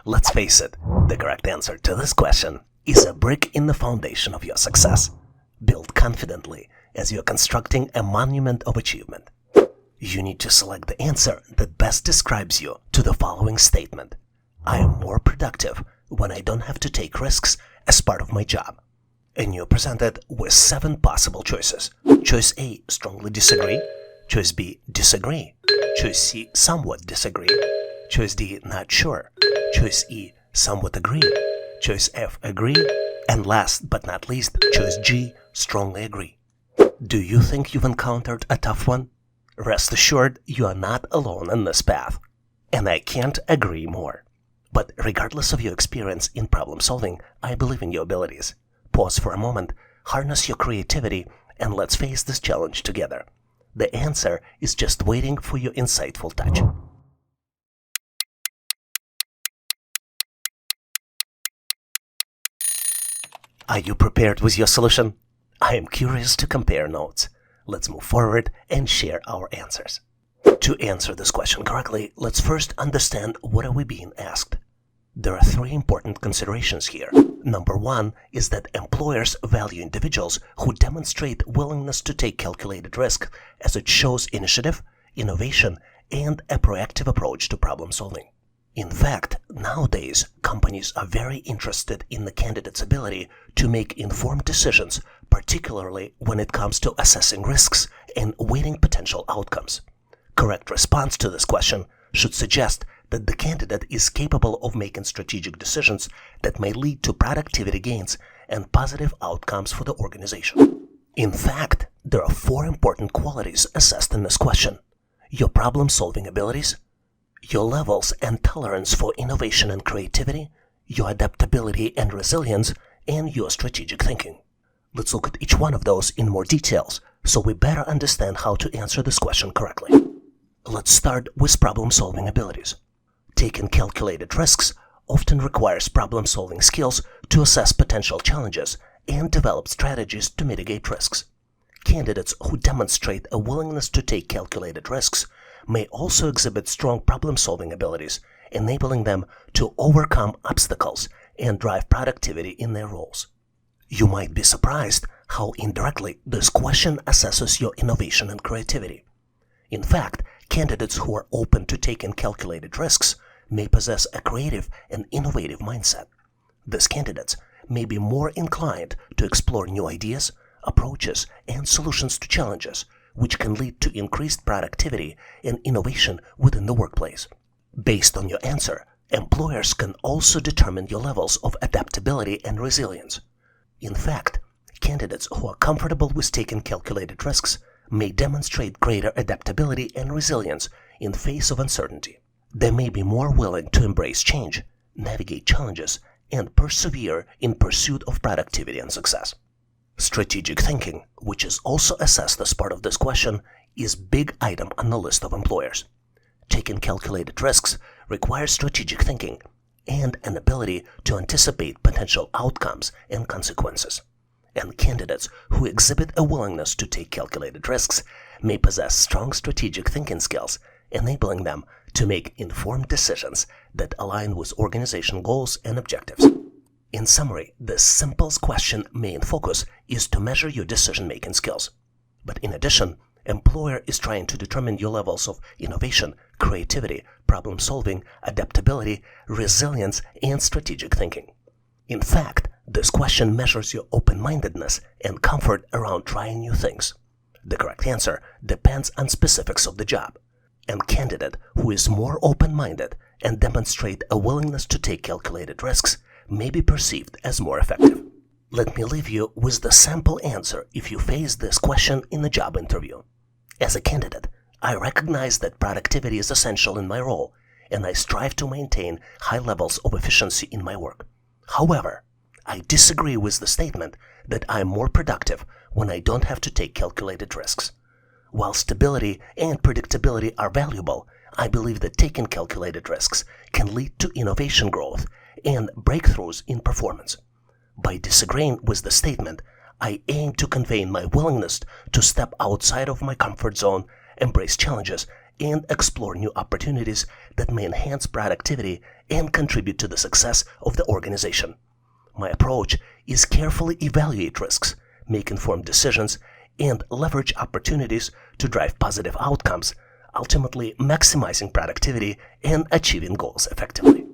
Let's face it, the correct answer to this question is a brick in the foundation of your success. Build confidently as you're constructing a monument of achievement. You need to select the answer that best describes you to the following statement. I am more productive when I don't have to take risks as part of my job. And you're presented with 7 possible choices. Choice A, strongly disagree. Choice B, disagree. Choice C, somewhat disagree. Choice D, not sure. Choice E, somewhat agree. Choice F, agree. And last but not least, choice G, strongly agree. Do you think you've encountered a tough one? Rest assured, you are not alone in this path. And I can't agree more. But regardless of your experience in problem solving, I believe in your abilities. Pause for a moment, harness your creativity, and let's face this challenge together. The answer is just waiting for your insightful touch. Are you prepared with your solution? I am curious to compare notes. Let's move forward and share our answers. To answer this question correctly, let's first understand what are we being asked. There are 3 important considerations here. Number 1 is that employers value individuals who demonstrate willingness to take calculated risk as it shows initiative, innovation, and a proactive approach to problem solving. In fact, nowadays, companies are very interested in the candidate's ability to make informed decisions, particularly when it comes to assessing risks and weighting potential outcomes. Correct response to this question should suggest that the candidate is capable of making strategic decisions that may lead to productivity gains and positive outcomes for the organization. In fact, there are 4 important qualities assessed in this question: your problem-solving abilities, your levels and tolerance for innovation and creativity, your adaptability and resilience, and your strategic thinking. Let's look at each one of those in more details so we better understand how to answer this question correctly. Let's start with problem-solving abilities. Taking calculated risks often requires problem-solving skills to assess potential challenges and develop strategies to mitigate risks. Candidates who demonstrate a willingness to take calculated risks may also exhibit strong problem-solving abilities, enabling them to overcome obstacles and drive productivity in their roles. You might be surprised how indirectly this question assesses your innovation and creativity. In fact, candidates who are open to taking calculated risks may possess a creative and innovative mindset. These candidates may be more inclined to explore new ideas, approaches, and solutions to challenges, which can lead to increased productivity and innovation within the workplace. Based on your answer, employers can also determine your levels of adaptability and resilience. In fact, candidates who are comfortable with taking calculated risks may demonstrate greater adaptability and resilience in face of uncertainty. They may be more willing to embrace change, navigate challenges, and persevere in pursuit of productivity and success. Strategic thinking, which is also assessed as part of this question, is a big item on the list of employers. Taking calculated risks requires strategic thinking and an ability to anticipate potential outcomes and consequences. And candidates who exhibit a willingness to take calculated risks may possess strong strategic thinking skills, enabling them to make informed decisions that align with organization goals and objectives. In summary, this simple question main focus is to measure your decision-making skills. But in addition, employer is trying to determine your levels of innovation, creativity, problem-solving, adaptability, resilience, and strategic thinking. In fact, this question measures your open-mindedness and comfort around trying new things. The correct answer depends on specifics of the job. A candidate who is more open-minded and demonstrate a willingness to take calculated risks may be perceived as more effective. Let me leave you with the sample answer if you face this question in a job interview. As a candidate, I recognize that productivity is essential in my role, and I strive to maintain high levels of efficiency in my work. However, I disagree with the statement that I am more productive when I don't have to take calculated risks. While stability and predictability are valuable, I believe that taking calculated risks can lead to innovation growth and breakthroughs in performance. By disagreeing with the statement, I aim to convey my willingness to step outside of my comfort zone, embrace challenges, and explore new opportunities that may enhance productivity and contribute to the success of the organization. My approach is carefully evaluate risks, make informed decisions, and leverage opportunities to drive positive outcomes, ultimately maximizing productivity and achieving goals effectively.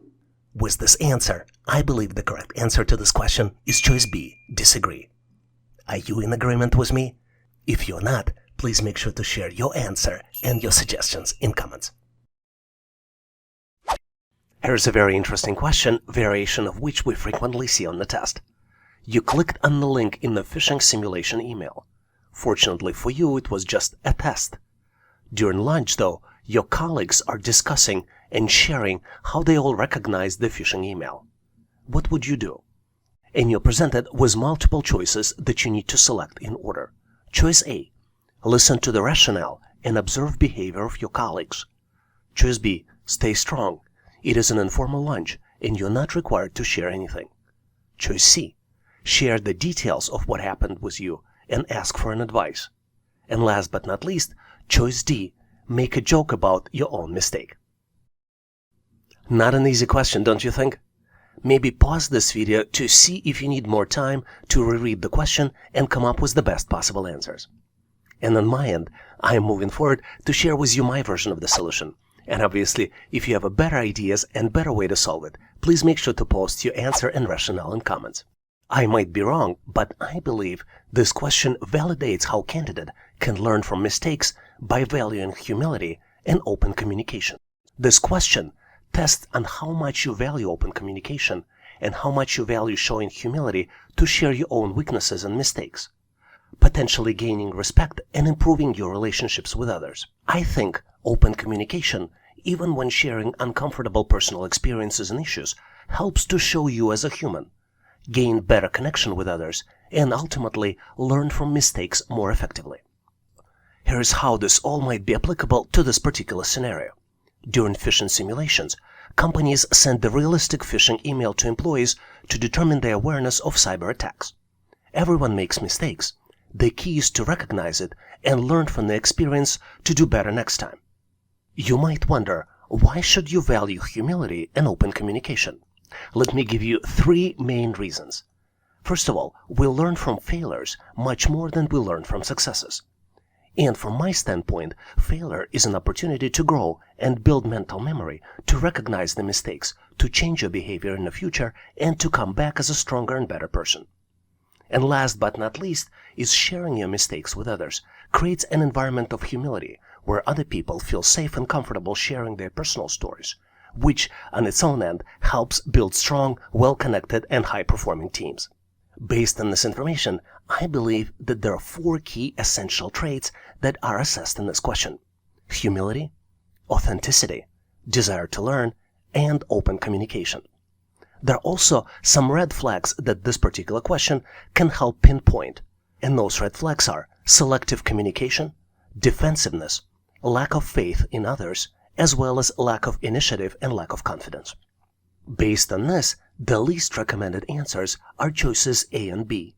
With this answer, I believe the correct answer to this question is choice B, disagree. Are you in agreement with me? If you're not, please make sure to share your answer and your suggestions in comments. Here's a very interesting question, variation of which we frequently see on the test. You clicked on the link in the phishing simulation email. Fortunately for you, it was just a test. During lunch, though, your colleagues are discussing and sharing how they all recognize the phishing email. What would you do? And you're presented with multiple choices that you need to select in order. Choice A, listen to the rationale and observe behavior of your colleagues. Choice B, stay strong. It is an informal lunch and you're not required to share anything. Choice C, share the details of what happened with you and ask for an advice. And last but not least, choice D, make a joke about your own mistake. Not an easy question, don't you think? Maybe pause this video to see if you need more time to reread the question and come up with the best possible answers. And on my end, I am moving forward to share with you my version of the solution. And obviously, if you have a better ideas and better way to solve it, please make sure to post your answer and rationale in comments. I might be wrong, but I believe this question validates how candidate can learn from mistakes by valuing humility and open communication. This question tests on how much you value open communication and how much you value showing humility to share your own weaknesses and mistakes, potentially gaining respect and improving your relationships with others. I think open communication, even when sharing uncomfortable personal experiences and issues, helps to show you as a human, gain better connection with others, and ultimately learn from mistakes more effectively. Here's how this all might be applicable to this particular scenario. During phishing simulations, companies send the realistic phishing email to employees to determine their awareness of cyber attacks. Everyone makes mistakes. The key is to recognize it and learn from the experience to do better next time. You might wonder, why should you value humility and open communication? Let me give you 3 main reasons. First of all, we learn from failures much more than we learn from successes. And from my standpoint, failure is an opportunity to grow and build mental memory, to recognize the mistakes, to change your behavior in the future, and to come back as a stronger and better person. And last but not least is sharing your mistakes with others creates an environment of humility where other people feel safe and comfortable sharing their personal stories, which on its own end helps build strong, well-connected, and high-performing teams. Based on this information, I believe that there are 4 key essential traits that are assessed in this question: humility, authenticity, desire to learn, and open communication. There are also some red flags that this particular question can help pinpoint, and those red flags are selective communication, defensiveness, lack of faith in others, as well as lack of initiative and lack of confidence. Based on this, the least recommended answers are choices A and B.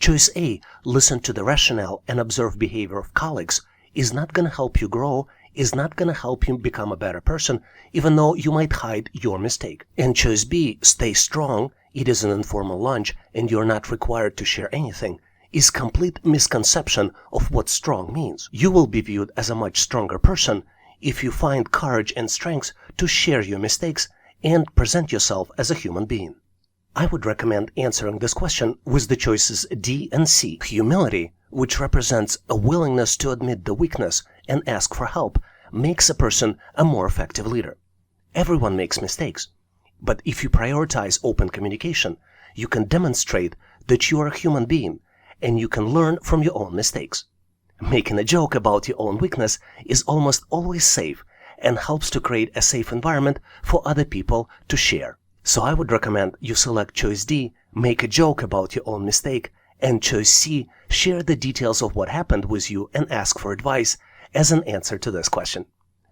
Choice A, listen to the rationale and observe behavior of colleagues, is not going to help you grow, is not going to help you become a better person, even though you might hide your mistake. And choice B, stay strong, it is an informal lunch and you're not required to share anything, is complete misconception of what strong means. You will be viewed as a much stronger person if you find courage and strength to share your mistakes and present yourself as a human being. I would recommend answering this question with the choices D and C. Humility, which represents a willingness to admit the weakness and ask for help, makes a person a more effective leader. Everyone makes mistakes, but if you prioritize open communication, you can demonstrate that you are a human being and you can learn from your own mistakes. Making a joke about your own weakness is almost always safe and helps to create a safe environment for other people to share. So I would recommend you select choice D, make a joke about your own mistake, and choice C, share the details of what happened with you and ask for advice as an answer to this question.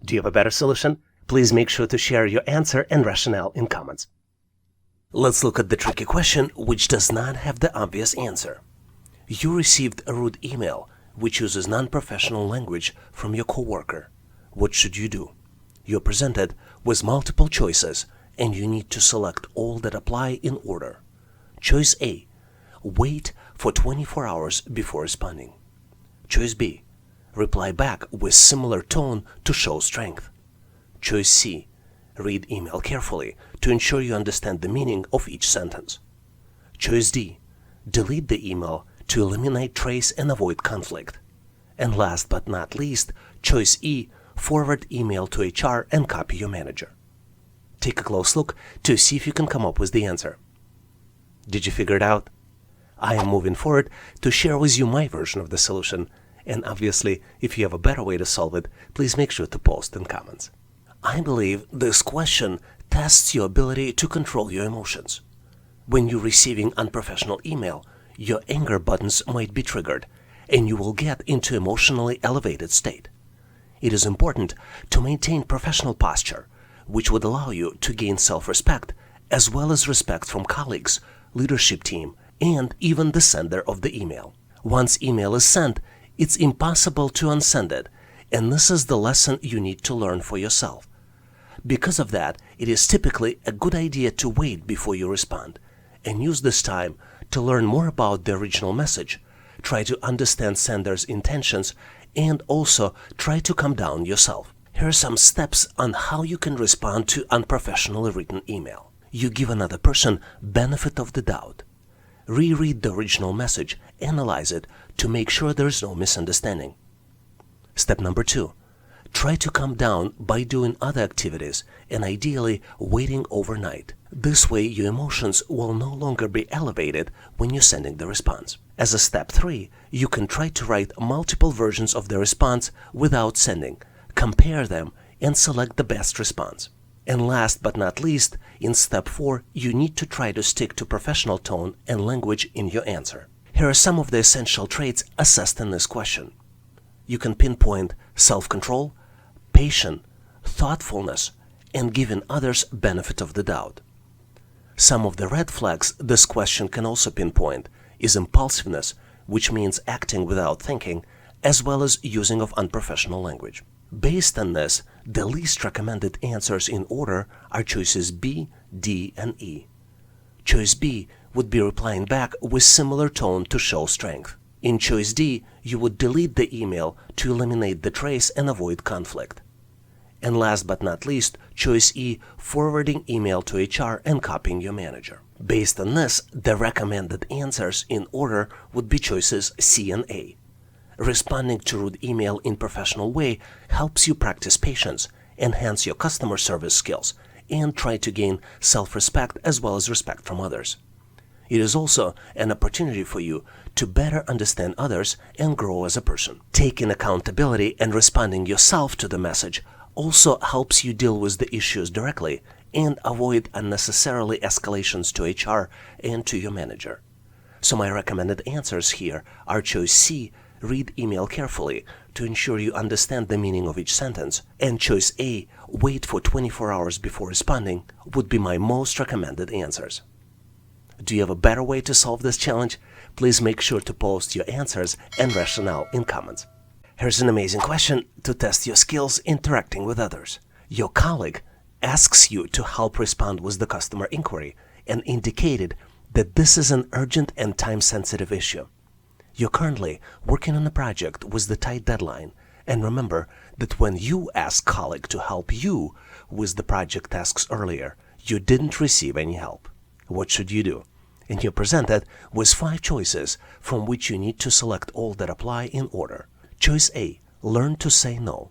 Do you have a better solution? Please make sure to share your answer and rationale in comments. Let's look at the tricky question which does not have the obvious answer. You received a rude email which uses non-professional language from your coworker. What should you do? You're presented with multiple choices and you need to select all that apply in order. Choice A. Wait for 24 hours before responding. Choice B. Reply back with similar tone to show strength. Choice C. Read email carefully to ensure you understand the meaning of each sentence. Choice D. Delete the email to eliminate trace and avoid conflict. And last but not least, choice E. Forward email to HR and copy your manager. Take a close look to see if you can come up with the answer. Did you figure it out? I am moving forward to share with you my version of the solution, and obviously, if you have a better way to solve it, please make sure to post in comments. I believe this question tests your ability to control your emotions. When you're receiving unprofessional email, your anger buttons might be triggered, and you will get into emotionally elevated state. It is important to maintain professional posture, which would allow you to gain self-respect, as well as respect from colleagues, leadership team, and even the sender of the email. Once email is sent, it's impossible to unsend it, and this is the lesson you need to learn for yourself. Because of that, it is typically a good idea to wait before you respond, and use this time to learn more about the original message, try to understand sender's intentions, and also try to calm down yourself. Here are some steps on how you can respond to unprofessionally written email. You give another person benefit of the doubt. Reread the original message, analyze it to make sure there is no misunderstanding. Step number 2. Try to calm down by doing other activities and ideally waiting overnight. This way your emotions will no longer be elevated when you're sending the response. As a step 3, you can try to write multiple versions of the response without sending, compare them, and select the best response. And last but not least, in step 4, you need to try to stick to professional tone and language in your answer. Here are some of the essential traits assessed in this question. You can pinpoint self-control, patience, thoughtfulness, and giving others benefit of the doubt. Some of the red flags this question can also pinpoint is impulsiveness, which means acting without thinking, as well as using of unprofessional language. Based on this, the least recommended answers in order are choices B, D, and E. Choice B would be replying back with similar tone to show strength. In choice D, you would delete the email to eliminate the trace and avoid conflict. And last but not least, choice E, forwarding email to HR and copying your manager. Based on this, the recommended answers in order would be choices C and A. Responding to rude email in professional way helps you practice patience, enhance your customer service skills, and try to gain self-respect as well as respect from others. It is also an opportunity for you to better understand others and grow as a person. Taking accountability and responding yourself to the message also helps you deal with the issues directly and avoid unnecessarily escalations to HR and to your manager. So my recommended answers here are choice C, read email carefully to ensure you understand the meaning of each sentence, and choice A, wait for 24 hours before responding, would be my most recommended answers. Do you have a better way to solve this challenge? Please make sure to post your answers and rationale in comments. Here's an amazing question to test your skills interacting with others. Your colleague asks you to help respond with the customer inquiry and indicated that this is an urgent and time-sensitive issue. You're currently working on a project with the tight deadline, and remember that when you asked colleague to help you with the project tasks earlier, you didn't receive any help. What should you do? And you're presented with 5 choices from which you need to select all that apply in order. Choice A, learn to say no.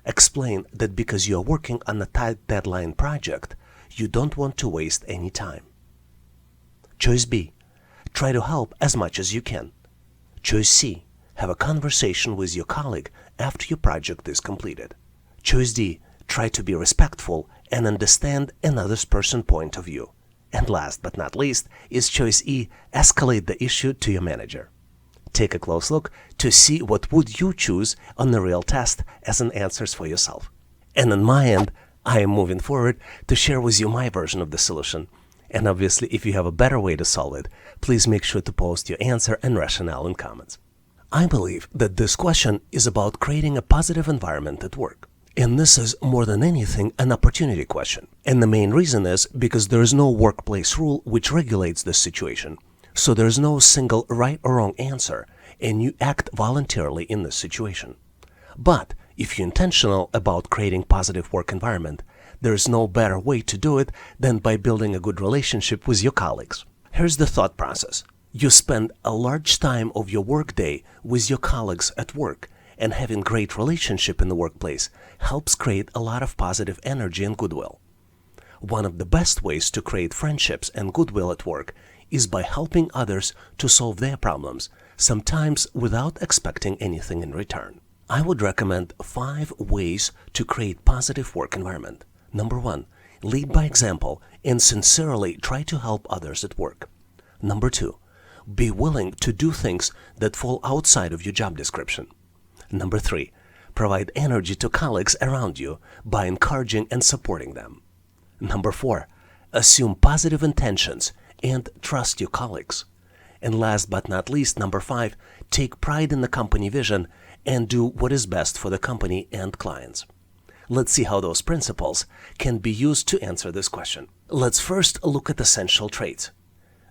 Explain that because you're working on a tight deadline project, you don't want to waste any time. Choice B, try to help as much as you can. Choice C, have a conversation with your colleague after your project is completed. Choice D, try to be respectful and understand another person's point of view. And last but not least is choice E, escalate the issue to your manager. Take a close look to see what would you choose on the real test as an answers for yourself. And on my end, I am moving forward to share with you my version of the solution. And obviously, if you have a better way to solve it, please make sure to post your answer and rationale in comments. I believe that this question is about creating a positive environment at work. And this is more than anything an opportunity question. And the main reason is because there is no workplace rule which regulates this situation. So there is no single right or wrong answer, and you act voluntarily in this situation. But if you're intentional about creating positive work environment, there is no better way to do it than by building a good relationship with your colleagues. Here's the thought process. You spend a large time of your workday with your colleagues at work, and having great relationship in the workplace helps create a lot of positive energy and goodwill. One of the best ways to create friendships and goodwill at work is by helping others to solve their problems, sometimes without expecting anything in return. I would recommend 5 ways to create positive work environment. Number 1, lead by example and sincerely try to help others at work. Number 2, be willing to do things that fall outside of your job description. Number 3, provide energy to colleagues around you by encouraging and supporting them. Number 4, assume positive intentions and trust your colleagues. And last but not least, number 5, take pride in the company vision and do what is best for the company and clients. Let's see how those principles can be used to answer this question. Let's first look at essential traits.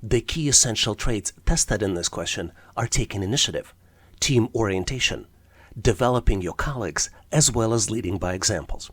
The key essential traits tested in this question are taking initiative, team orientation, developing your colleagues, as well as leading by examples.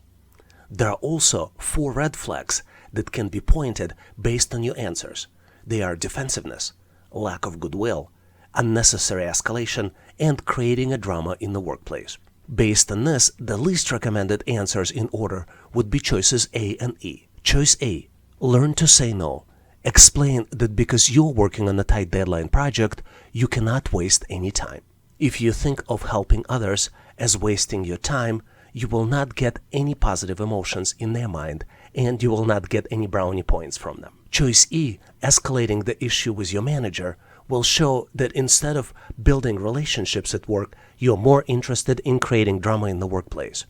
There are also 4 red flags that can be pointed based on your answers. They are defensiveness, lack of goodwill, unnecessary escalation, and creating a drama in the workplace. Based on this, the least recommended answers in order would be choices A and E. Choice A, learn to say no. Explain that because you're working on a tight deadline project, you cannot waste any time. If you think of helping others as wasting your time, you will not get any positive emotions in their mind, and you will not get any brownie points from them. Choice E, escalating the issue with your manager, will show that instead of building relationships at work, you're more interested in creating drama in the workplace.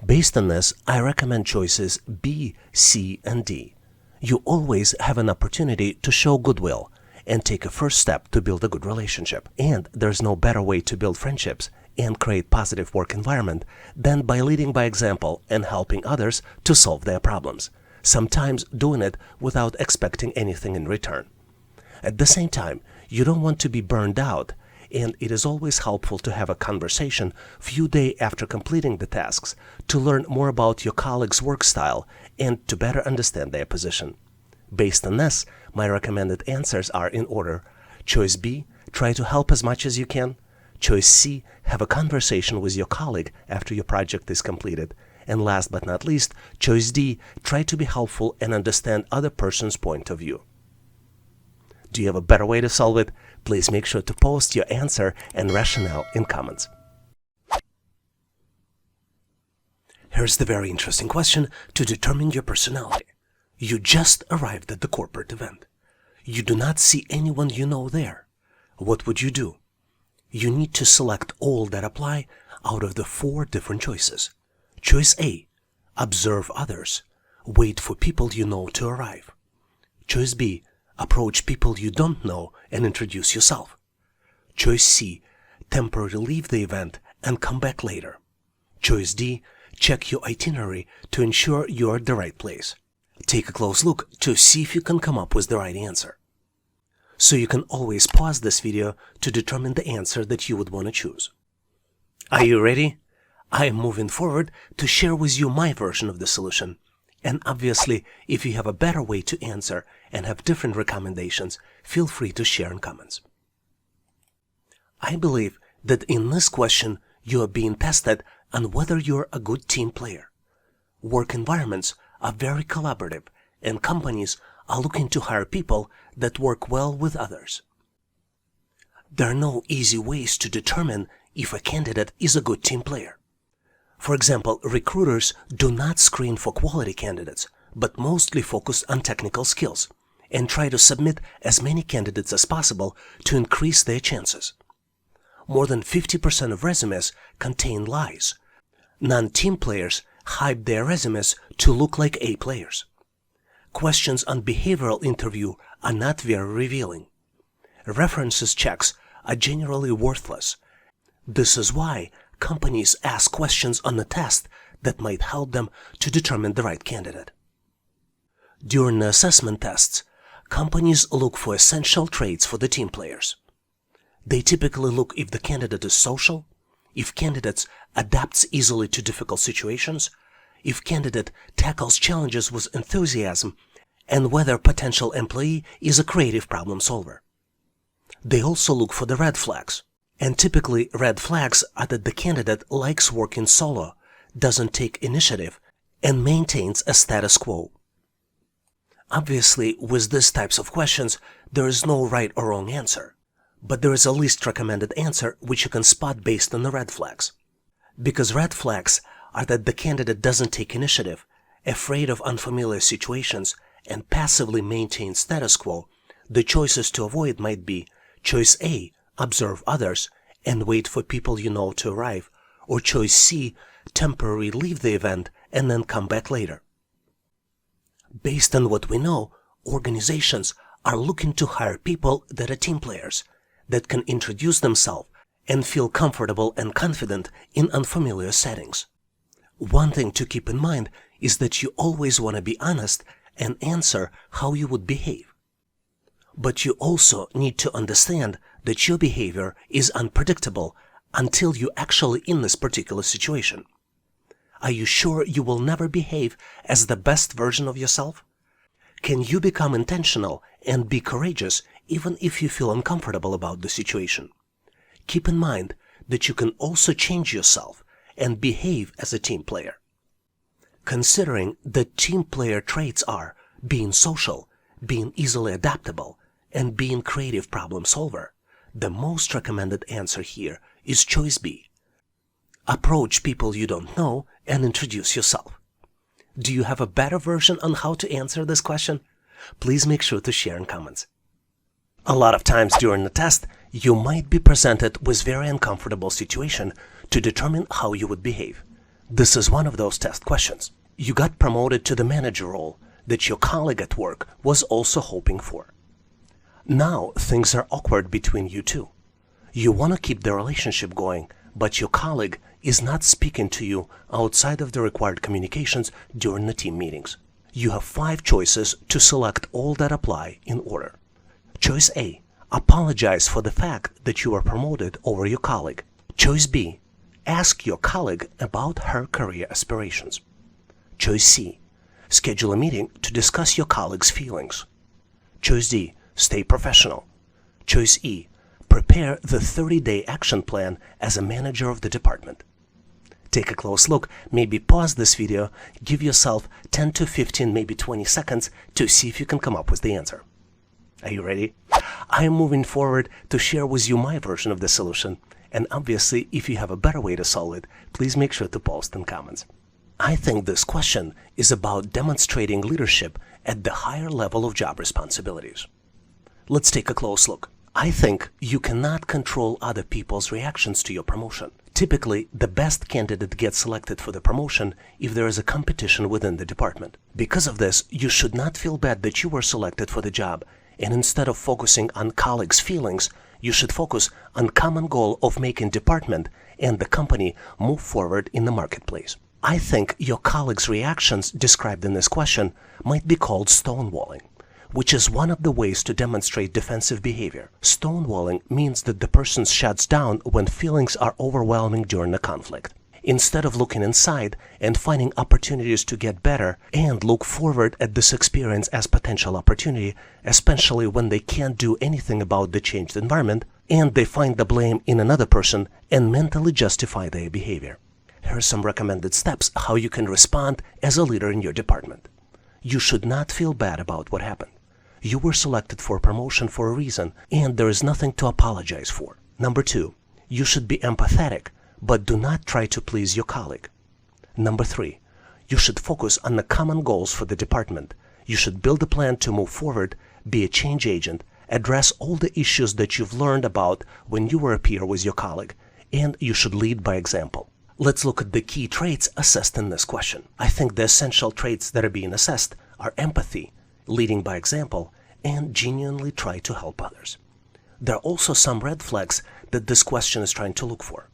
Based on this, I recommend choices B, C, and D. You always have an opportunity to show goodwill and take a first step to build a good relationship. And there's no better way to build friendships and create positive work environment than by leading by example and helping others to solve their problems, sometimes doing it without expecting anything in return. At the same time, you don't want to be burned out, and it is always helpful to have a conversation few days after completing the tasks to learn more about your colleagues' work style and to better understand their position. Based on this, my recommended answers are in order. Choice B, try to help as much as you can. Choice C, have a conversation with your colleague after your project is completed. And last but not least, choice D, try to be helpful and understand other person's point of view. Do you have a better way to solve it? Please make sure to post your answer and rationale in comments. Here's the very interesting question to determine your personality. You just arrived at the corporate event. You do not see anyone you know there. What would you do? You need to select all that apply out of the 4 different choices. Choice A, observe others. Wait for people you know to arrive. Choice B, approach people you don't know and introduce yourself. Choice C, temporarily leave the event and come back later. Choice D, check your itinerary to ensure you're at the right place. Take a close look to see if you can come up with the right answer. So you can always pause this video to determine the answer that you would want to choose. Are you ready? I am moving forward to share with you my version of the solution. And obviously, if you have a better way to answer and have different recommendations, feel free to share in comments. I believe that in this question, you are being tested on whether you're a good team player. Work environments are very collaborative, and companies are looking to hire people that work well with others. There are no easy ways to determine if a candidate is a good team player. For example, recruiters do not screen for quality candidates, but mostly focus on technical skills and try to submit as many candidates as possible to increase their chances. More than 50% of resumes contain lies. Non-team players hide their resumes to look like A players. Questions on behavioral interview are not very revealing. References checks are generally worthless. This is why companies ask questions on the test that might help them to determine the right candidate. During the assessment tests, companies look for essential traits for the team players. They typically look if the candidate is social, if candidate adapts easily to difficult situations, if candidate tackles challenges with enthusiasm, and whether potential employee is a creative problem solver. They also look for the red flags, and typically red flags are that the candidate likes working solo, doesn't take initiative, and maintains a status quo. Obviously, with these types of questions, there is no right or wrong answer, but there is a least recommended answer which you can spot based on the red flags. Because red flags are that the candidate doesn't take initiative, afraid of unfamiliar situations, and passively maintains status quo, the choices to avoid might be choice A, observe others and wait for people you know to arrive, or choice C, temporarily leave the event and then come back later. Based on what we know, organizations are looking to hire people that are team players, that can introduce themselves and feel comfortable and confident in unfamiliar settings. One thing to keep in mind is that you always want to be honest and answer how you would behave. But you also need to understand that your behavior is unpredictable until you're actually in this particular situation. Are you sure you will never behave as the best version of yourself? Can you become intentional and be courageous even if you feel uncomfortable about the situation? Keep in mind that you can also change yourself and behave as a team player. Considering that team player traits are being social, being easily adaptable, and being creative problem solver, the most recommended answer here is choice B. Approach people you don't know and introduce yourself. Do you have a better version on how to answer this question? Please make sure to share in comments. A lot of times during the test, you might be presented with very uncomfortable situation to determine how you would behave. This is one of those test questions. You got promoted to the manager role that your colleague at work was also hoping for. Now things are awkward between you two. You want to keep the relationship going, but your colleague is not speaking to you outside of the required communications during the team meetings. You have 5 choices to select all that apply in order. Choice A. Apologize for the fact that you were promoted over your colleague. Choice B. Ask your colleague about her career aspirations. Choice C. Schedule a meeting to discuss your colleague's feelings. Choice D. Stay professional. Choice E. Prepare the 30-day action plan as a manager of the department. Take a close look, maybe pause this video, give yourself 10 to 15, maybe 20 seconds to see if you can come up with the answer. Are you ready? I am moving forward to share with you my version of the solution, and obviously if you have a better way to solve it, please make sure to post in comments. I think this question is about demonstrating leadership at the higher level of job responsibilities. Let's take a close look. I think you cannot control other people's reactions to your promotion. Typically, the best candidate gets selected for the promotion if there is a competition within the department. Because of this, you should not feel bad that you were selected for the job, and instead of focusing on colleagues' feelings, you should focus on common goal of making department and the company move forward in the marketplace. I think your colleagues' reactions described in this question might be called stonewalling, which is one of the ways to demonstrate defensive behavior. Stonewalling means that the person shuts down when feelings are overwhelming during a conflict. Instead of looking inside and finding opportunities to get better and look forward at this experience as potential opportunity, especially when they can't do anything about the changed environment, and they find the blame in another person and mentally justify their behavior. Here are some recommended steps how you can respond as a leader in your department. You should not feel bad about what happened. You were selected for a promotion for a reason, and there is nothing to apologize for. Number 2, you should be empathetic, but do not try to please your colleague. Number 3, you should focus on the common goals for the department. You should build a plan to move forward, be a change agent, address all the issues that you've learned about when you were a peer with your colleague, and you should lead by example. Let's look at the key traits assessed in this question. I think the essential traits that are being assessed are empathy, leading by example, and genuinely try to help others. There are also some red flags that this question is trying to look for.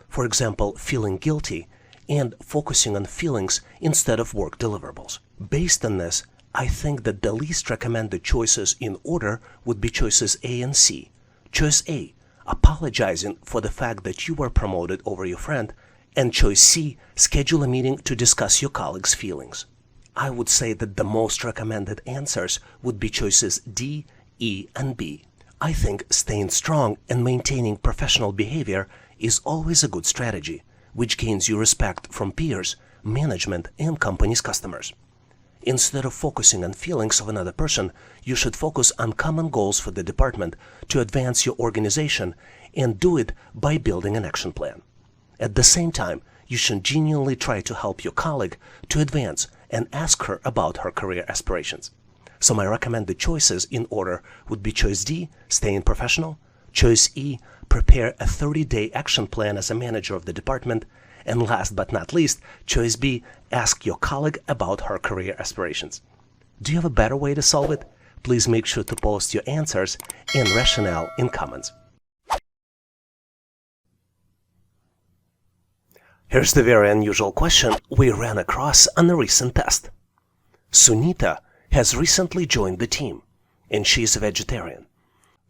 For example, feeling guilty and focusing on feelings instead of work deliverables. Based on this, I think that the least recommended choices in order would be choices A and C. Choice A, apologizing for the fact that you were promoted over your friend, and choice C, schedule a meeting to discuss your colleague's feelings. I would say that the most recommended answers would be choices D, E, and B. I think staying strong and maintaining professional behavior is always a good strategy, which gains you respect from peers, management, and company's customers. Instead of focusing on feelings of another person, you should focus on common goals for the department to advance your organization, and do it by building an action plan. At the same time, you should genuinely try to help your colleague to advance and ask her about her career aspirations. So my recommended choices in order would be choice D, staying professional, choice E, prepare a 30-day action plan as a manager of the department, and last but not least, choice B, ask your colleague about her career aspirations. Do you have a better way to solve it? Please make sure to post your answers and rationale in comments. Here's the very unusual question we ran across on a recent test. Sunita has recently joined the team, and she is a vegetarian.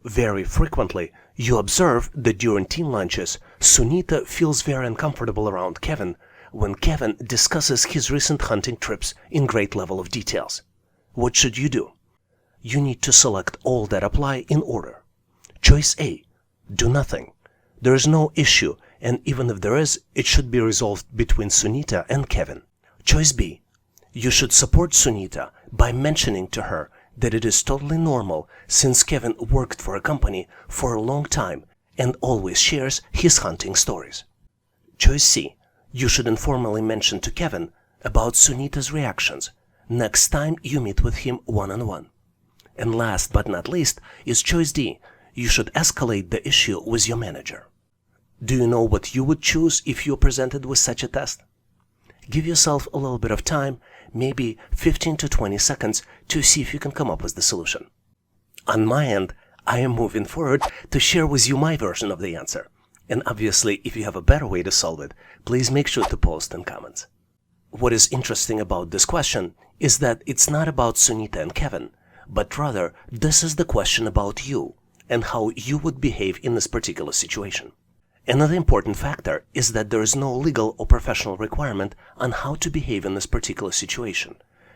Very frequently, you observe that during team lunches, Sunita feels very uncomfortable around Kevin when Kevin discusses his recent hunting trips in great level of details. What should you do? You need to select all that apply in order. Choice A, do nothing. There is no issue, and even if there is, it should be resolved between Sunita and Kevin. Choice B, you should support Sunita by mentioning to her that it is totally normal since Kevin worked for a company for a long time and always shares his hunting stories. Choice C, you should informally mention to Kevin about Sunita's reactions next time you meet with him one-on-one. And last but not least is choice D, you should escalate the issue with your manager. Do you know what you would choose if you were presented with such a test? Give yourself a little bit of time, maybe 15 to 20 seconds, to see if you can come up with the solution. On my end, I am moving forward to share with you my version of the answer. And obviously, if you have a better way to solve it, please make sure to post in comments. What is interesting about this question is that it's not about Sunita and Kevin, but rather this is the question about you and how you would behave in this particular situation. Another important factor is that there is no legal or professional requirement on how to behave in this particular situation,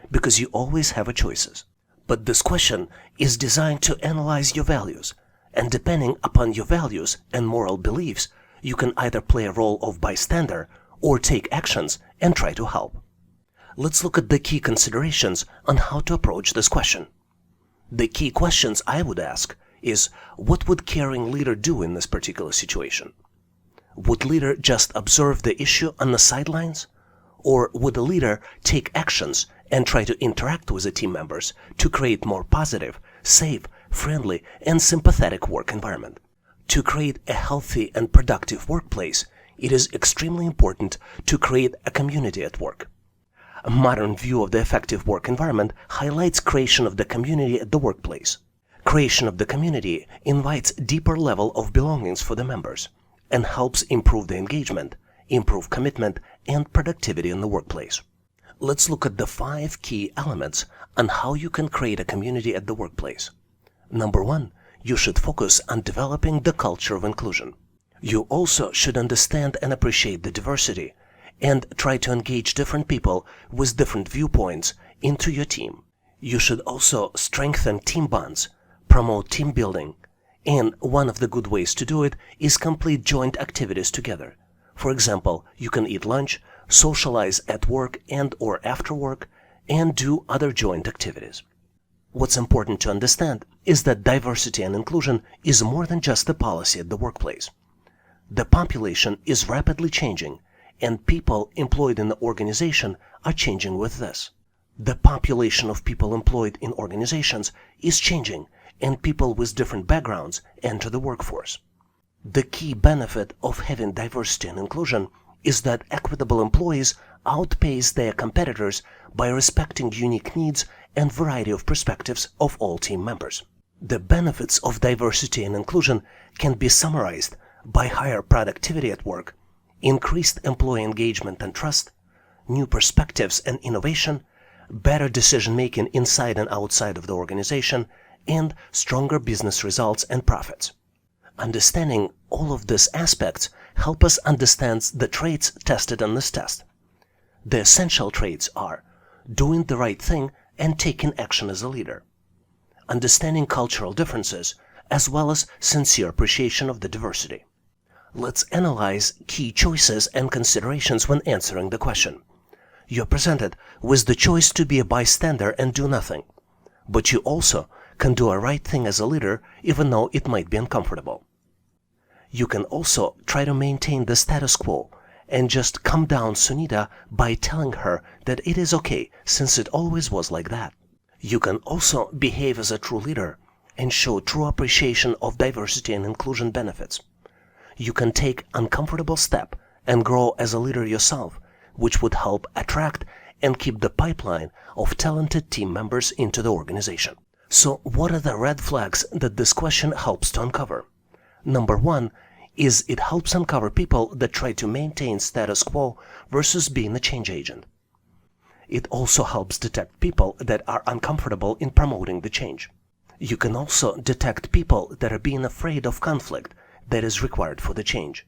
because you always have a choices. But this question is designed to analyze your values, and depending upon your values and moral beliefs, you can either play a role of bystander or take actions and try to help. Let's look at the key considerations on how to approach this question. The key questions I would ask is, what would caring leader do in this particular situation? Would leader just observe the issue on the sidelines? Or would the leader take actions and try to interact with the team members to create more positive, safe, friendly, and sympathetic work environment? To create a healthy and productive workplace, it is extremely important to create a community at work. A modern view of the effective work environment highlights creation of the community at the workplace. Creation of the community invites deeper level of belongings for the members and helps improve the engagement, improve commitment, and productivity in the workplace. Let's look at the 5 key elements on how you can create a community at the workplace. Number 1, you should focus on developing the culture of inclusion. You also should understand and appreciate the diversity and try to engage different people with different viewpoints into your team. You should also strengthen team bonds, promote team building, and one of the good ways to do it is complete joint activities together. For example, you can eat lunch, socialize at work and or after work, and do other joint activities. What's important to understand is that diversity and inclusion is more than just a policy at the workplace. The population is rapidly changing, and people employed in the organization are changing with this. The population of people employed in organizations is changing, and people with different backgrounds enter the workforce. The key benefit of having diversity and inclusion is that equitable employees outpace their competitors by respecting unique needs and variety of perspectives of all team members. The benefits of diversity and inclusion can be summarized by higher productivity at work, increased employee engagement and trust, new perspectives and innovation, better decision-making inside and outside of the organization, and stronger business results and profits. Understanding all of these aspects help us understand the traits tested on this test. The essential traits are doing the right thing and taking action as a leader, understanding cultural differences, as well as sincere appreciation of the diversity. Let's analyze key choices and considerations when answering the question. You're presented with the choice to be a bystander and do nothing, but you also can do a right thing as a leader even though it might be uncomfortable. You can also try to maintain the status quo and just calm down Sunita by telling her that it is okay since it always was like that. You can also behave as a true leader and show true appreciation of diversity and inclusion benefits. You can take uncomfortable step and grow as a leader yourself, which would help attract and keep the pipeline of talented team members into the organization. So what are the red flags that this question helps to uncover? Number one is it helps uncover people that try to maintain status quo versus being a change agent. It also helps detect people that are uncomfortable in promoting the change. You can also detect people that are being afraid of conflict that is required for the change.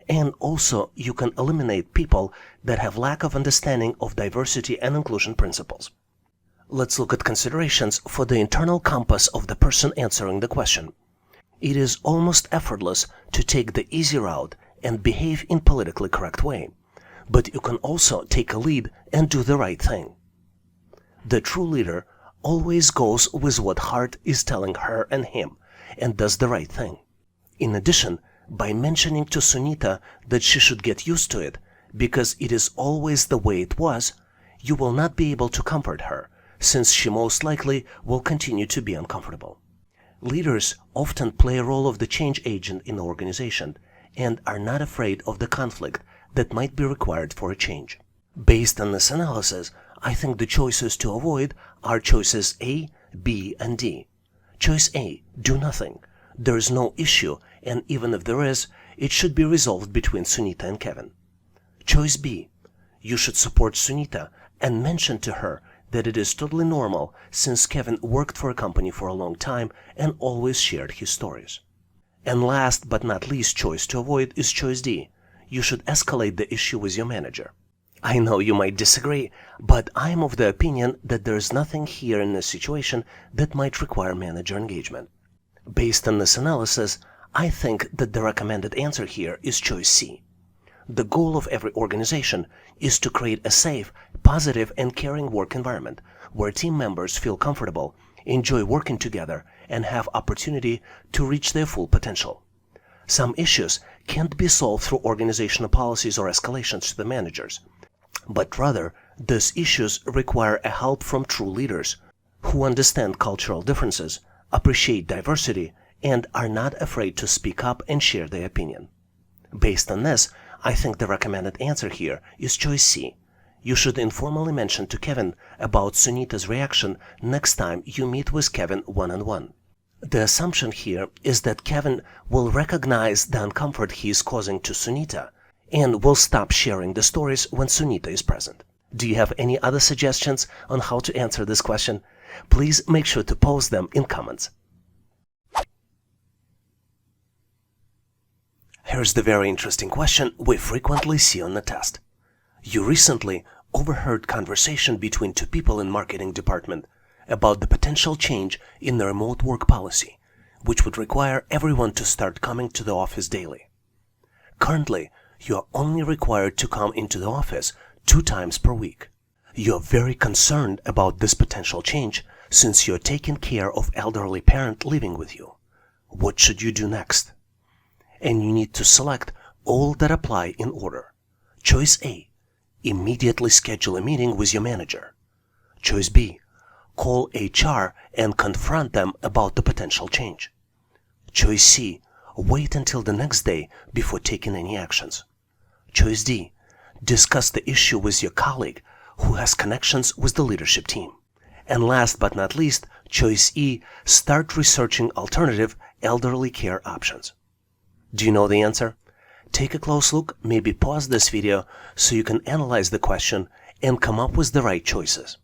And also you can eliminate people that have lack of understanding of diversity and inclusion principles. Let's look at considerations for the internal compass of the person answering the question. It is almost effortless to take the easy route and behave in politically correct way, but you can also take a lead and do the right thing. The true leader always goes with what heart is telling her and him and does the right thing. In addition, by mentioning to Sunita that she should get used to it because it is always the way it was, you will not be able to comfort her, since she most likely will continue to be uncomfortable. Leaders often play a role of the change agent in the organization and are not afraid of the conflict that might be required for a change. Based on this analysis, I think the choices to avoid are choices A, B, and D. Choice A, do nothing. There is no issue, and even if there is, it should be resolved between Sunita and Kevin. Choice B, you should support Sunita and mention to her that it is totally normal since Kevin worked for a company for a long time and always shared his stories. And last but not least choice to avoid is choice D. You should escalate the issue with your manager. I know you might disagree, but I am of the opinion that there is nothing here in this situation that might require manager engagement. Based on this analysis, I think that the recommended answer here is choice C. The goal of every organization is to create a safe, positive, and caring work environment where team members feel comfortable, enjoy working together, and have opportunity to reach their full potential. Some issues can't be solved through organizational policies or escalations to the managers, but rather these issues require a help from true leaders who understand cultural differences, appreciate diversity, and are not afraid to speak up and share their opinion. Based on this, I think the recommended answer here is choice C. You should informally mention to Kevin about Sunita's reaction next time you meet with Kevin one-on-one. The assumption here is that Kevin will recognize the uncomfort he is causing to Sunita and will stop sharing the stories when Sunita is present. Do you have any other suggestions on how to answer this question? Please make sure to post them in comments. Here's the very interesting question we frequently see on the test. You recently overheard conversation between two people in marketing department about the potential change in the remote work policy, which would require everyone to start coming to the office daily. Currently, you are only required to come into the office 2 times per week. You are very concerned about this potential change since you are taking care of elderly parent living with you. What should you do next? And you need to select all that apply in order. Choice A, immediately schedule a meeting with your manager. Choice B, call HR and confront them about the potential change. Choice C, wait until the next day before taking any actions. Choice D, discuss the issue with your colleague who has connections with the leadership team. And last but not least, choice E, start researching alternative elderly care options. Do you know the answer? take a close look, maybe pause this video so you can analyze the question and come up with the right choices.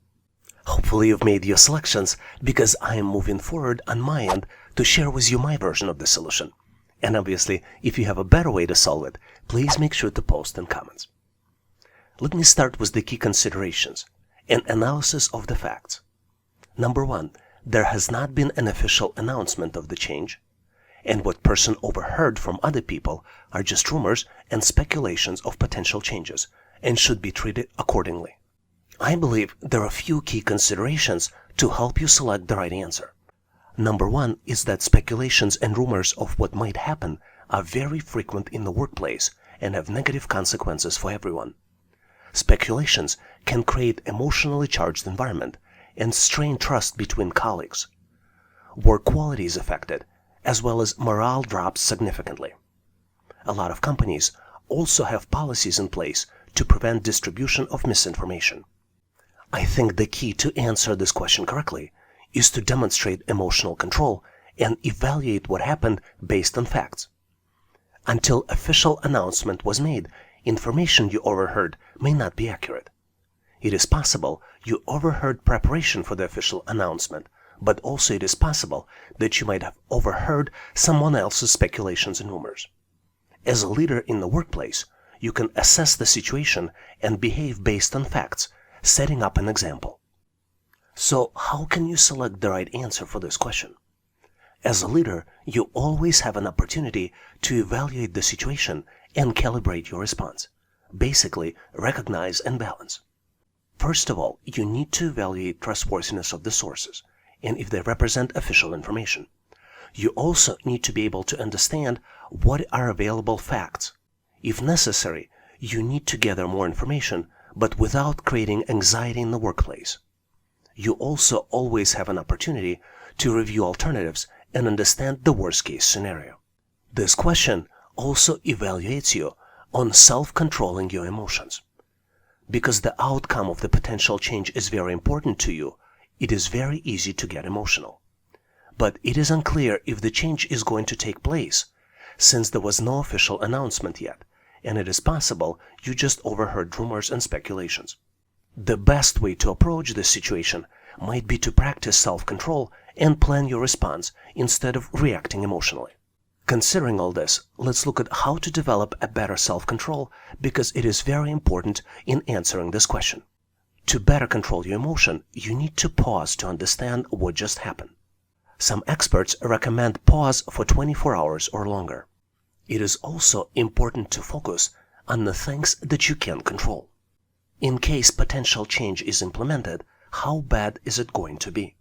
Hopefully you've made your selections, because I am moving forward on my end to share with you my version of the solution. And obviously, if you have a better way to solve it, please make sure to post in comments. Let me start with the key considerations, an analysis of the facts. Number 1, there has not been an official announcement of the change, and what person overheard from other people are just rumors and speculations of potential changes and should be treated accordingly. I believe there are a few key considerations to help you select the right answer. Number 1 is that speculations and rumors of what might happen are very frequent in the workplace and have negative consequences for everyone. Speculations can create emotionally charged environment and strain trust between colleagues. Work quality is affected, as well as morale drops significantly. A lot of companies also have policies in place to prevent distribution of misinformation. I think the key to answer this question correctly is to demonstrate emotional control and evaluate what happened based on facts. Until official announcement was made, information you overheard may not be accurate. It is possible you overheard preparation for the official announcement, but also it is possible that you might have overheard someone else's speculations and rumors. As a leader in the workplace, you can assess the situation and behave based on facts, setting up an example. So how can you select the right answer for this question? As a leader, you always have an opportunity to evaluate the situation and calibrate your response. Basically, recognize and balance. First of all, you need to evaluate trustworthiness of the sources and if they represent official information. You also need to be able to understand what are available facts. If necessary, you need to gather more information, but without creating anxiety in the workplace. You also always have an opportunity to review alternatives and understand the worst-case scenario. This question also evaluates you on self-controlling your emotions. Because the outcome of the potential change is very important to you, it is very easy to get emotional. But it is unclear if the change is going to take place, since there was no official announcement yet, and it is possible you just overheard rumors and speculations. The best way to approach this situation might be to practice self-control and plan your response instead of reacting emotionally. Considering all this, let's look at how to develop a better self-control, because it is very important in answering this question. To better control your emotion, you need to pause to understand what just happened. Some experts recommend pause for 24 hours or longer. It is also important to focus on the things that you can control. In case potential change is implemented, how bad is it going to be?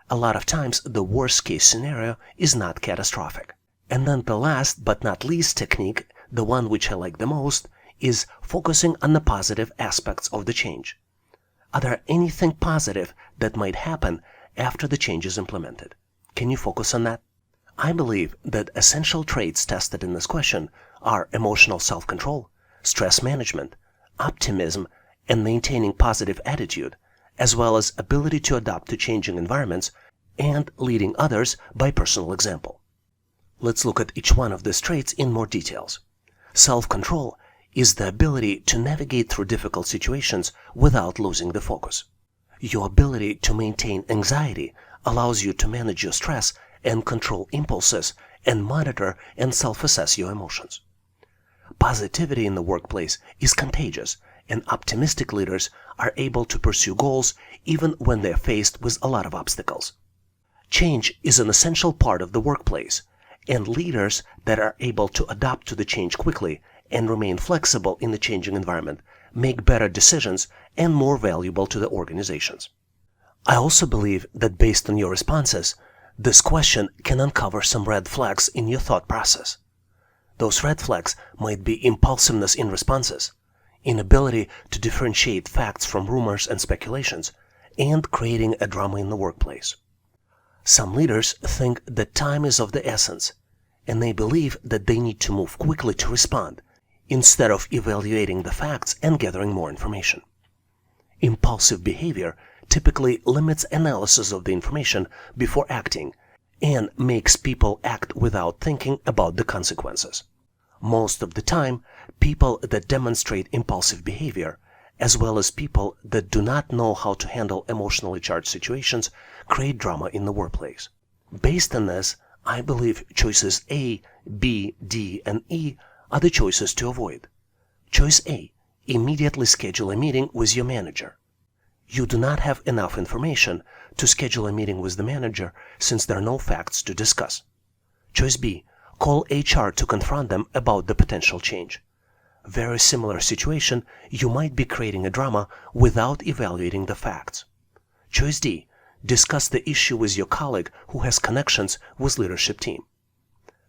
A lot of times, the worst-case scenario is not catastrophic. And then the last but not least technique, the one which I like the most, is focusing on the positive aspects of the change. Are there anything positive that might happen after the change is implemented? Can you focus on that? I believe that essential traits tested in this question are emotional self-control, stress management, optimism, and maintaining positive attitude, as well as ability to adapt to changing environments and leading others by personal example. Let's look at each one of these traits in more details. Self-control is the ability to navigate through difficult situations without losing the focus. Your ability to maintain anxiety allows you to manage your stress and control impulses and monitor and self-assess your emotions. Positivity in the workplace is contagious, and optimistic leaders are able to pursue goals even when they are faced with a lot of obstacles. Change is an essential part of the workplace, and leaders that are able to adapt to the change quickly and remain flexible in the changing environment make better decisions and more valuable to the organizations. I also believe that based on your responses, this question can uncover some red flags in your thought process. Those red flags might be impulsiveness in responses, inability to differentiate facts from rumors and speculations, and creating a drama in the workplace. Some leaders think that time is of the essence, and they believe that they need to move quickly to respond, instead of evaluating the facts and gathering more information. Impulsive behavior typically limits analysis of the information before acting and makes people act without thinking about the consequences. Most of the time, people that demonstrate impulsive behavior, as well as people that do not know how to handle emotionally charged situations, create drama in the workplace. Based on this, I believe choices A, B, D, and E are the choices to avoid. Choice A: immediately schedule a meeting with your manager. You do not have enough information to schedule a meeting with the manager since there are no facts to discuss. Choice B: call HR to confront them about the potential change. Very similar situation, you might be creating a drama without evaluating the facts. Choice D: discuss the issue with your colleague who has connections with leadership team.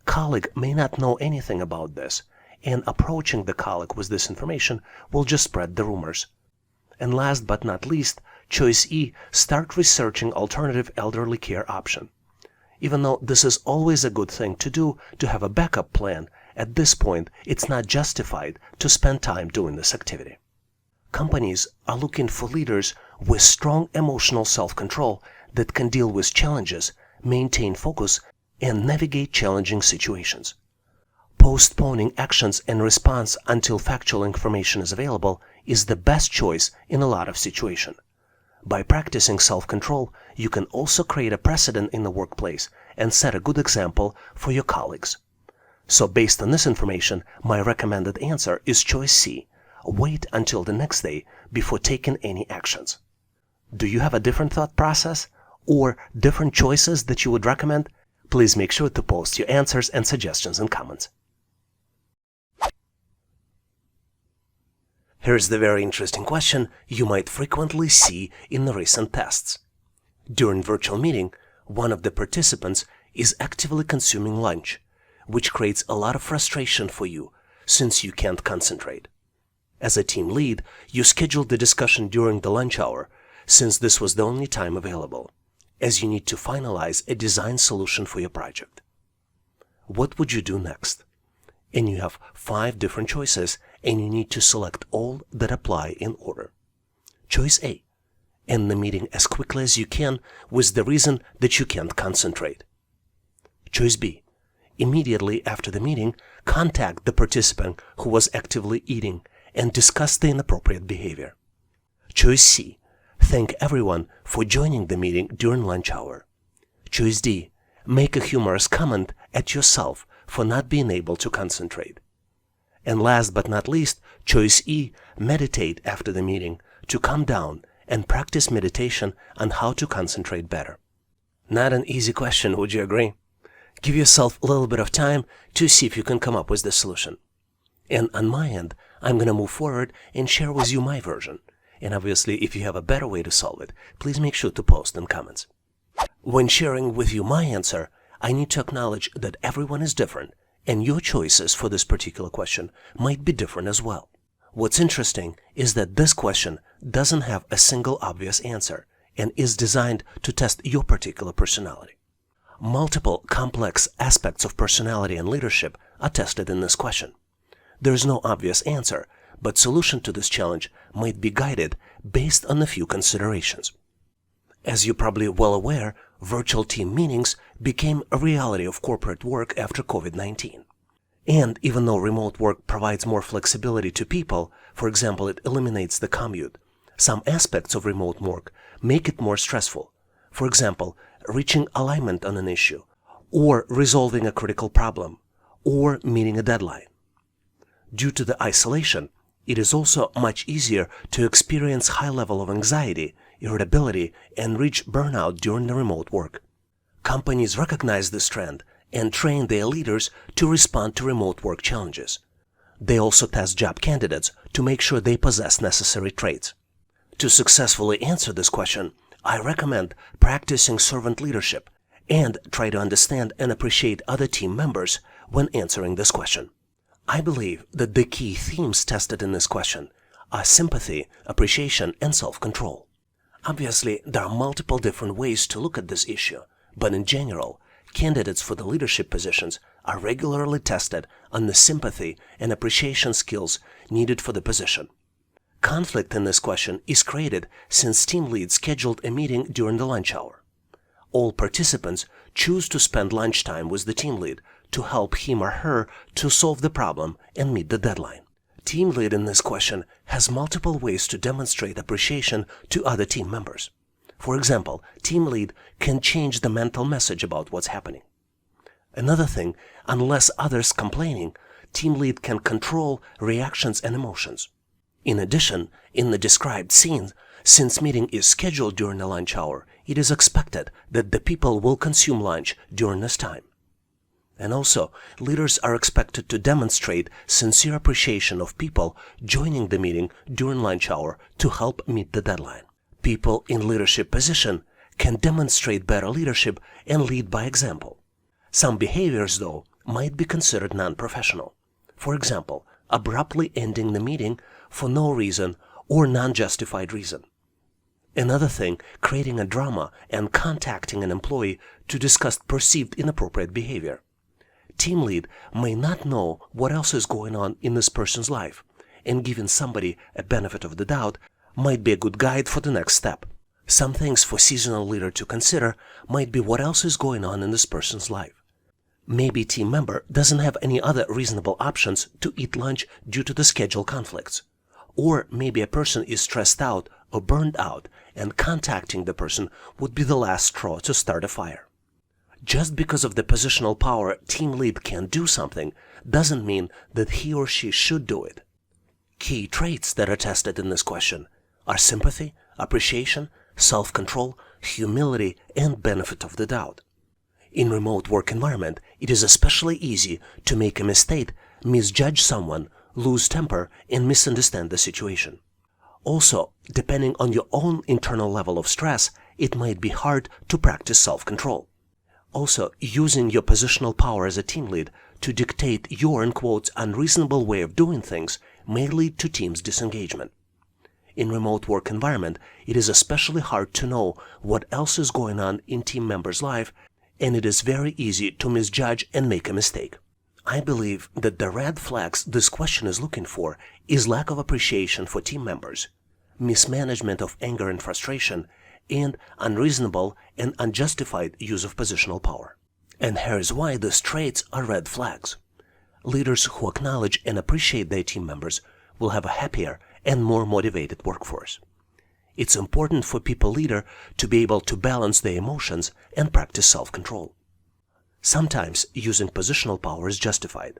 Colleague may not know anything about this, and approaching the colleague with this information will just spread the rumors. And last but not least, choice E: start researching alternative elderly care option. Even though this is always a good thing to do to have a backup plan, at this point it's not justified to spend time doing this activity. Companies are looking for leaders with strong emotional self-control that can deal with challenges, maintain focus, and navigate challenging situations. Postponing actions and response until factual information is available is the best choice in a lot of situations. By practicing self-control, you can also create a precedent in the workplace and set a good example for your colleagues. So based on this information, my recommended answer is choice C: wait until the next day before taking any actions. Do you have a different thought process or different choices that you would recommend? Please make sure to post your answers and suggestions in comments. Here's the very interesting question you might frequently see in the recent tests. During virtual meeting, one of the participants is actively consuming lunch, which creates a lot of frustration for you since you can't concentrate. As a team lead, you scheduled the discussion during the lunch hour since this was the only time available, as you need to finalize a design solution for your project. What would you do next? And you have 5 different choices, and you need to select all that apply in order. Choice A: end the meeting as quickly as you can with the reason that you can't concentrate. Choice B: immediately after the meeting, contact the participant who was actively eating and discuss the inappropriate behavior. Choice C: thank everyone for joining the meeting during lunch hour. Choice D: make a humorous comment at yourself for not being able to concentrate. And last but not least, choice E: meditate after the meeting to calm down and practice meditation on how to concentrate better. Not an easy question, would you agree? Give yourself a little bit of time to see if you can come up with the solution. And on my end, I'm going to move forward and share with you my version. And obviously, if you have a better way to solve it, please make sure to post in comments. When sharing with you my answer, I need to acknowledge that everyone is different, and your choices for this particular question might be different as well. What's interesting is that this question doesn't have a single obvious answer and is designed to test your particular personality. Multiple complex aspects of personality and leadership are tested in this question. There is no obvious answer, but solution to this challenge might be guided based on a few considerations. As you're probably well aware, virtual team meetings became a reality of corporate work after COVID-19. And even though remote work provides more flexibility to people, for example, it eliminates the commute, some aspects of remote work make it more stressful. For example, reaching alignment on an issue, or resolving a critical problem, or meeting a deadline. Due to the isolation, it is also much easier to experience high level of anxiety, irritability, and reach burnout during the remote work. Companies recognize this trend and train their leaders to respond to remote work challenges. They also test job candidates to make sure they possess necessary traits. To successfully answer this question, I recommend practicing servant leadership and try to understand and appreciate other team members when answering this question. I believe that the key themes tested in this question are sympathy, appreciation, and self-control. Obviously, there are multiple different ways to look at this issue, but in general, candidates for the leadership positions are regularly tested on the sympathy and appreciation skills needed for the position. Conflict in this question is created since team lead scheduled a meeting during the lunch hour. All participants choose to spend lunchtime with the team lead to help him or her to solve the problem and meet the deadline. Team lead in this question has multiple ways to demonstrate appreciation to other team members. For example, team lead can change the mental message about what's happening. Another thing, unless others complaining, team lead can control reactions and emotions. In addition, in the described scene, since meeting is scheduled during the lunch hour, it is expected that the people will consume lunch during this time. And also, leaders are expected to demonstrate sincere appreciation of people joining the meeting during lunch hour to help meet the deadline. People in leadership position can demonstrate better leadership and lead by example. Some behaviors, though, might be considered non-professional. For example, abruptly ending the meeting for no reason or non-justified reason. Another thing, creating a drama and contacting an employee to discuss perceived inappropriate behavior. Team lead may not know what else is going on in this person's life, and giving somebody a benefit of the doubt might be a good guide for the next step. Some things for seasonal leader to consider might be what else is going on in this person's life. Maybe team member doesn't have any other reasonable options to eat lunch due to the schedule conflicts. Or maybe a person is stressed out or burned out, and contacting the person would be the last straw to start a fire. Just because of the positional power team lead can do something doesn't mean that he or she should do it. Key traits that are tested in this question are sympathy, appreciation, self-control, humility, and benefit of the doubt. In remote work environment, it is especially easy to make a mistake, misjudge someone, lose temper, and misunderstand the situation. Also, depending on your own internal level of stress, it might be hard to practice self-control. Also, using your positional power as a team lead to dictate your, in quotes, unreasonable way of doing things may lead to team's disengagement. In remote work environment, it is especially hard to know what else is going on in team members' life, and it is very easy to misjudge and make a mistake. I believe that the red flags this question is looking for is lack of appreciation for team members, mismanagement of anger and frustration, and unreasonable and unjustified use of positional power. And here's why these traits are red flags. Leaders who acknowledge and appreciate their team members will have a happier and more motivated workforce. It's important for people leader to be able to balance their emotions and practice self-control. Sometimes using positional power is justified,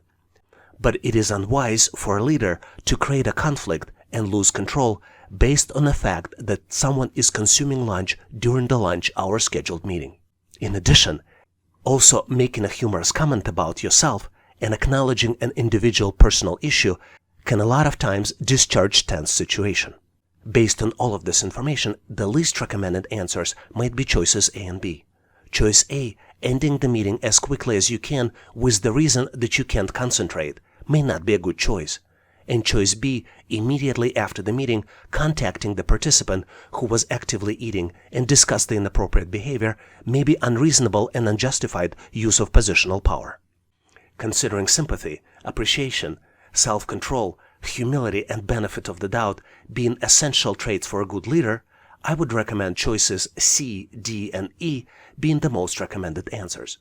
but it is unwise for a leader to create a conflict and lose control based on the fact that someone is consuming lunch during the lunch hour scheduled meeting. In addition, also making a humorous comment about yourself and acknowledging an individual personal issue can a lot of times discharge tense situation. Based on all of this information, the least recommended answers might be choices A and B. Choice A, ending the meeting as quickly as you can with the reason that you can't concentrate, may not be a good choice. And choice B, immediately after the meeting, contacting the participant who was actively eating and discuss the inappropriate behavior, may be unreasonable and unjustified use of positional power. Considering sympathy, appreciation, self-control, humility, and benefit of the doubt being essential traits for a good leader, I would recommend choices C, D, and E being the most recommended answers.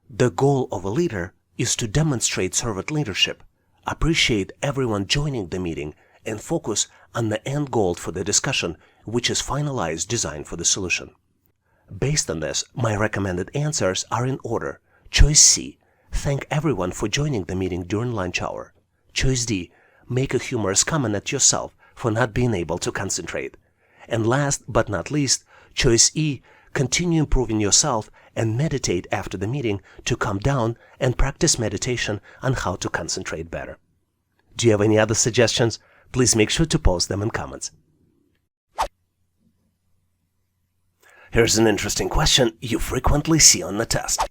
The goal of a leader is to demonstrate servant leadership, appreciate everyone joining the meeting, and focus on the end goal for the discussion, which is finalized design for the solution. Based on this, my recommended answers are in order. Choice C, thank everyone for joining the meeting during lunch hour. Choice D, make a humorous comment at yourself for not being able to concentrate. And last but not least, choice E, continue improving yourself and meditate after the meeting to calm down and practice meditation on how to concentrate better. Do you have any other suggestions? Please make sure to post them in comments. Here's an interesting question you frequently see on the test.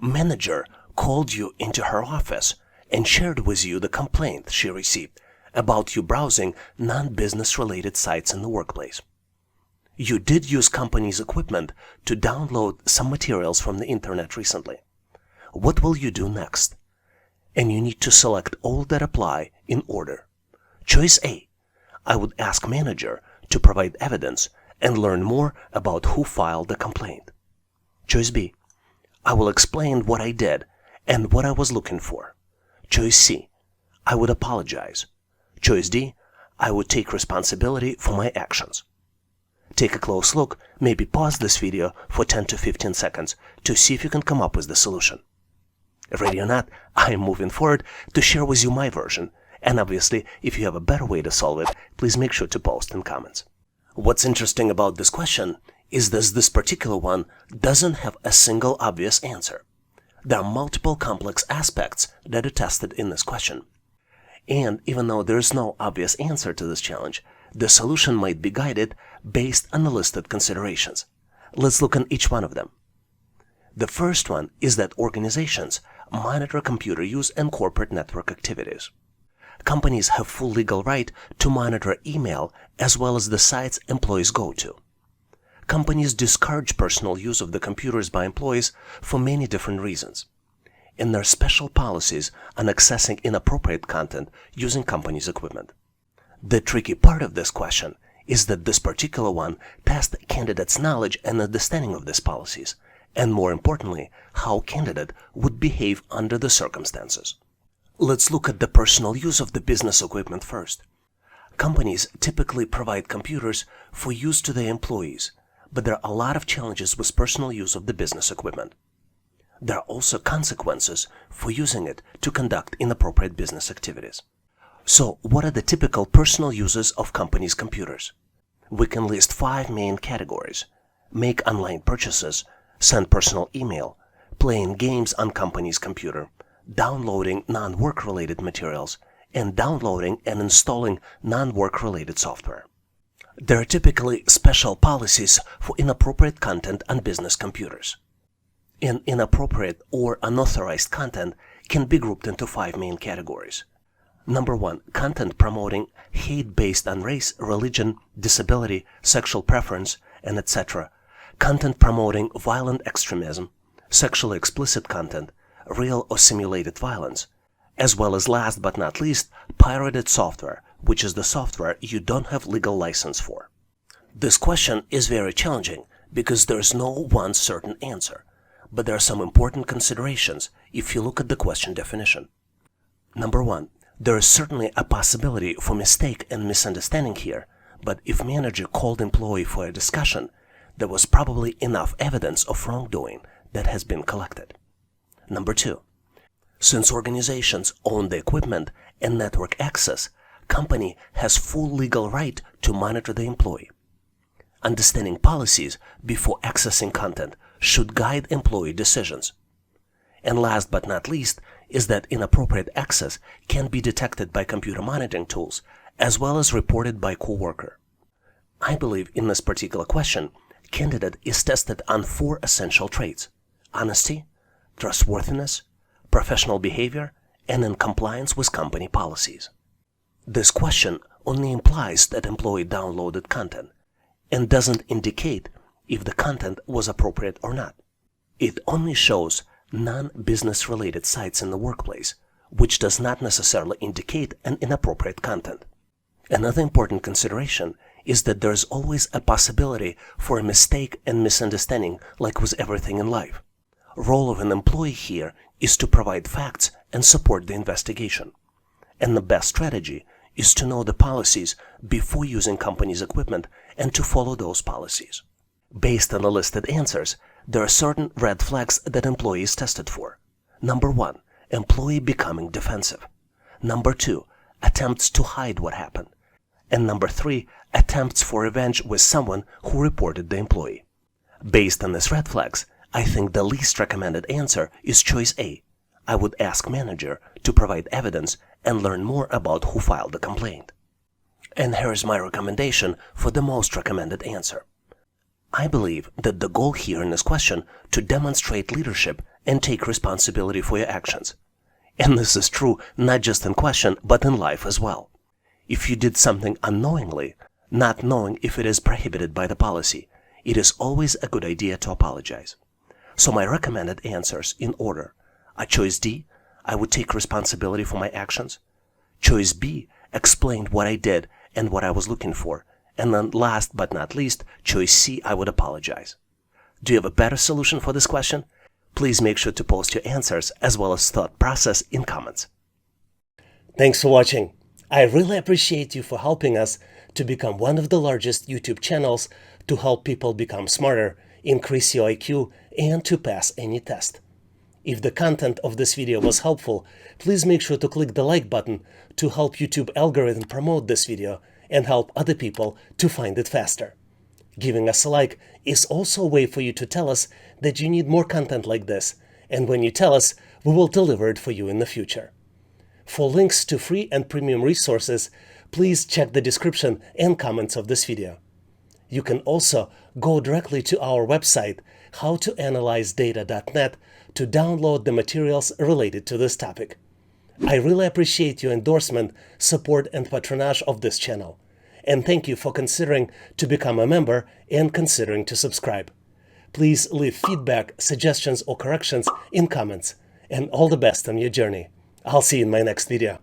Manager called you into her office and shared with you the complaint she received about you browsing non-business related sites in the workplace. You did use company's equipment to download some materials from the internet recently. What will you do next? And you need to select all that apply in order. Choice A, I would ask manager to provide evidence and learn more about who filed the complaint. Choice B, I will explain what I did and what I was looking for. Choice C, I would apologize. Choice D, I would take responsibility for my actions. Take a close look, maybe pause this video for 10 to 15 seconds to see if you can come up with the solution. Ready or not, I am moving forward to share with you my version, and obviously, if you have a better way to solve it, please make sure to post in comments. What's interesting about this question is that this particular one doesn't have a single obvious answer. There are multiple complex aspects that are tested in this question. And even though there is no obvious answer to this challenge, the solution might be guided based on the listed considerations. Let's look at each one of them. The first one is that organizations monitor computer use and corporate network activities. Companies have full legal right to monitor email as well as the sites employees go to. Companies discourage personal use of the computers by employees for many different reasons. And there are special policies on accessing inappropriate content using companies' equipment. The tricky part of this question is that this particular one tests candidates' knowledge and understanding of these policies, and more importantly, how candidate would behave under the circumstances. Let's look at the personal use of the business equipment first. Companies typically provide computers for use to their employees, but there are a lot of challenges with personal use of the business equipment. There are also consequences for using it to conduct inappropriate business activities. So, what are the typical personal uses of companies' computers? We can list 5 main categories: make online purchases, send personal email, playing games on company's computer, downloading non-work related materials, and downloading and installing non-work related software. There are typically special policies for inappropriate content on business computers. Inappropriate or unauthorized content can be grouped into 5 main categories. Number 1, content promoting hate based on race, religion, disability, sexual preference, and etc. Content promoting violent extremism, sexually explicit content, real or simulated violence, as well as, last but not least, pirated software, which is the software you don't have legal license for. This question is very challenging because there is no one certain answer, but there are some important considerations if you look at the question definition. Number 1, there is certainly a possibility for mistake and misunderstanding here, but if manager called employee for a discussion, there was probably enough evidence of wrongdoing that has been collected. Number 2, since organizations own the equipment and network access, company has full legal right to monitor the employee. Understanding policies before accessing content should guide employee decisions. And last but not least is that inappropriate access can be detected by computer monitoring tools as well as reported by coworker. I believe in this particular question, candidate is tested on 4 essential traits: honesty, trustworthiness, professional behavior, and in compliance with company policies. This question only implies that employee downloaded content and doesn't indicate if the content was appropriate or not. It only shows non-business related sites in the workplace, which does not necessarily indicate an inappropriate content. Another important consideration is that there is always a possibility for a mistake and misunderstanding, like with everything in life. Role of an employee here is to provide facts and support the investigation. And the best strategy is to know the policies before using company's equipment and to follow those policies. Based on the listed answers, there are certain red flags that employee is tested for. Number 1, employee becoming defensive. Number 2, attempts to hide what happened. And number 3, attempts for revenge with someone who reported the employee. Based on these red flags, I think the least recommended answer is choice A. I would ask manager to provide evidence and learn more about who filed the complaint. And here is my recommendation for the most recommended answer. I believe that the goal here in this question to demonstrate leadership and take responsibility for your actions. And this is true not just in question, but in life as well. If you did something unknowingly, not knowing if it is prohibited by the policy, it is always a good idea to apologize. So my recommended answers in order are choice D, I would take responsibility for my actions. Choice B, explained what I did and what I was looking for. And then last but not least, choice C, I would apologize. Do you have a better solution for this question? Please make sure to post your answers as well as thought process in comments. Thanks for watching. I really appreciate you for helping us to become one of the largest YouTube channels to help people become smarter, increase your IQ, and to pass any test. If the content of this video was helpful, please make sure to click the like button to help YouTube algorithm promote this video and help other people to find it faster. Giving us a like is also a way for you to tell us that you need more content like this, and when you tell us, we will deliver it for you in the future. For links to free and premium resources, please check the description and comments of this video. You can also go directly to our website, howtoanalyzedata.net, to download the materials related to this topic. I really appreciate your endorsement, support, and patronage of this channel. And thank you for considering to become a member and considering to subscribe. Please leave feedback, suggestions, or corrections in comments. And all the best on your journey. I'll see you in my next video.